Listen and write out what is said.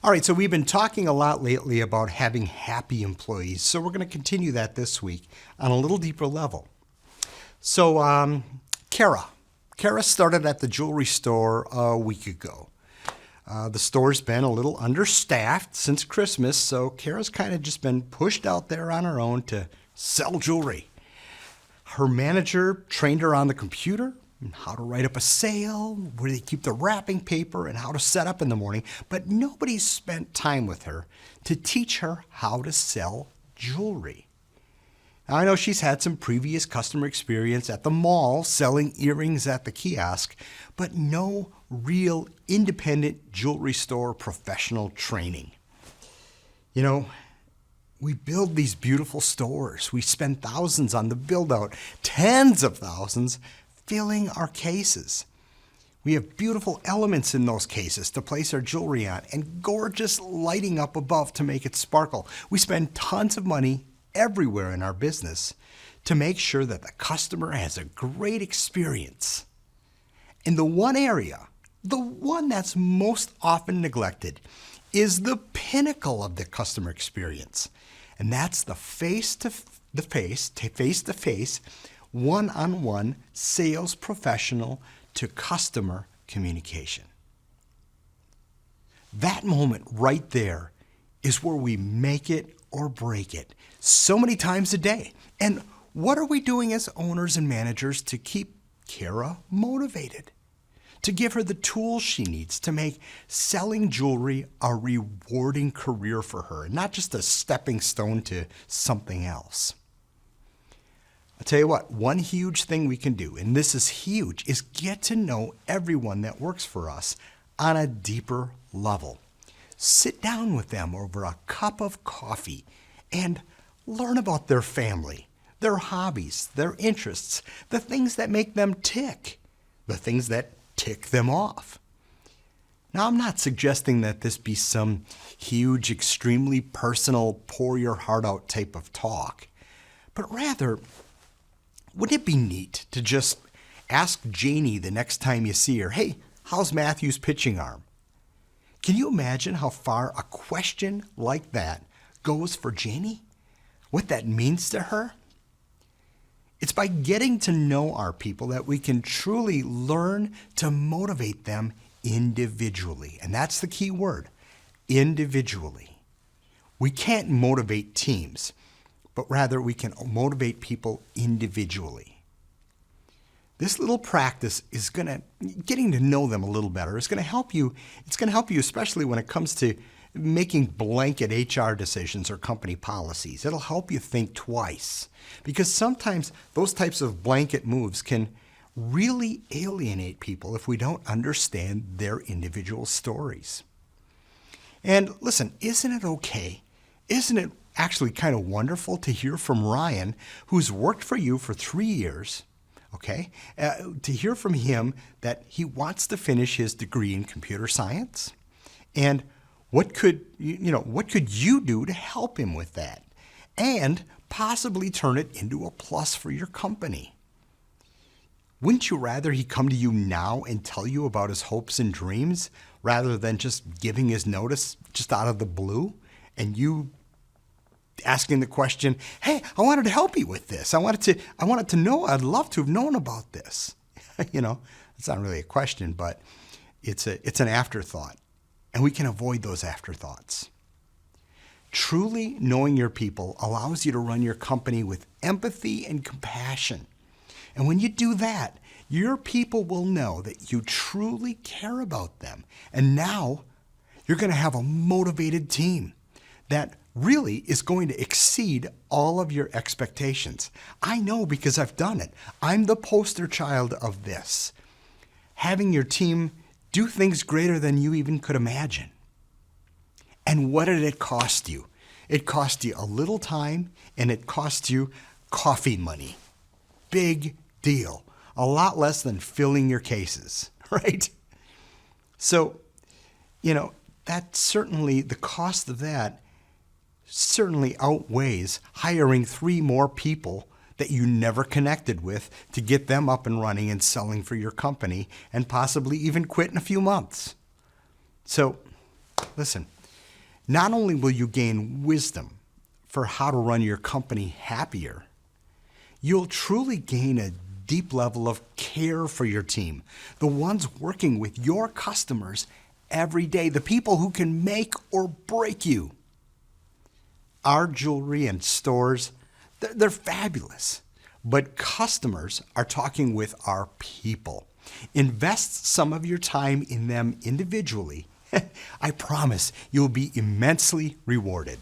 All right, so we've been talking a lot lately about having happy employees, so we're going to continue that this week on a little deeper level. So, Kara started at the jewelry store a week ago. The store's been a little understaffed since Christmas, so Kara's kind of just been pushed out there on her own to sell jewelry. Her manager trained her on the computer, how to write up a sale, where they keep the wrapping paper, and how to set up in the morning, but nobody spent time with her to teach her how to sell jewelry. Now, I know she's had some previous customer experience at the mall selling earrings at the kiosk, but no real independent jewelry store professional training. You know, we build these beautiful stores. We spend thousands on the build out, tens of thousands filling our cases. We have beautiful elements in those cases to place our jewelry on and gorgeous lighting up above to make it sparkle. We spend tons of money everywhere in our business to make sure that the customer has a great experience. And the one area, the one that's most often neglected, is the pinnacle of the customer experience. And that's the face-to-face, one-on-one sales professional to customer communication. That moment right there is where we make it or break it so many times a day. And what are we doing as owners and managers to keep Kara motivated? To give her the tools she needs to make selling jewelry a rewarding career for her, not just a stepping stone to something else. I'll tell you what, one huge thing we can do, and this is huge, is get to know everyone that works for us on a deeper level. Sit down with them over a cup of coffee and learn about their family, their hobbies, their interests, the things that make them tick, the things that tick them off. Now, I'm not suggesting that this be some huge, extremely personal, pour your heart out type of talk, but rather, wouldn't it be neat to just ask Janie the next time you see her, hey, how's Matthew's pitching arm? Can you imagine how far a question like that goes for Janie? What that means to her? It's by getting to know our people that we can truly learn to motivate them individually. And that's the key word, individually. We can't motivate teams, but rather we can motivate people individually. This little practice is getting to know them a little better. It's going to help you. It's going to help you, especially when it comes to making blanket HR decisions or company policies. It'll help you think twice, because sometimes those types of blanket moves can really alienate people if we don't understand their individual stories. And listen, isn't it okay? Isn't it actually kind of wonderful to hear from Ryan, who's worked for you for 3 years, okay? To hear from him that he wants to finish his degree in computer science, and what could you do to help him with that, and possibly turn it into a plus for your company? Wouldn't you rather he come to you now and tell you about his hopes and dreams rather than just giving his notice just out of the blue and you asking the question, hey, I wanted to help you with this. I wanted to know, I'd love to have known about this. It's not really a question, but it's an afterthought. And we can avoid those afterthoughts. Truly knowing your people allows you to run your company with empathy and compassion. And when you do that, your people will know that you truly care about them. And now you're going to have a motivated team that really is going to exceed all of your expectations. I know because I've done it. I'm the poster child of this. Having your team do things greater than you even could imagine. And what did it cost you? It cost you a little time, and it cost you coffee money. Big deal. A lot less than filling your cases, right? So, that certainly, the cost of that certainly outweighs hiring 3 more people that you never connected with to get them up and running and selling for your company, and possibly even quit in a few months. So, listen, Not only will you gain wisdom for how to run your company happier, you'll truly gain a deep level of care for your team, the ones working with your customers every day, the people who can make or break you. Our jewelry and stores, they're fabulous, but customers are talking with our people. Invest some of your time in them individually. I promise you'll be immensely rewarded.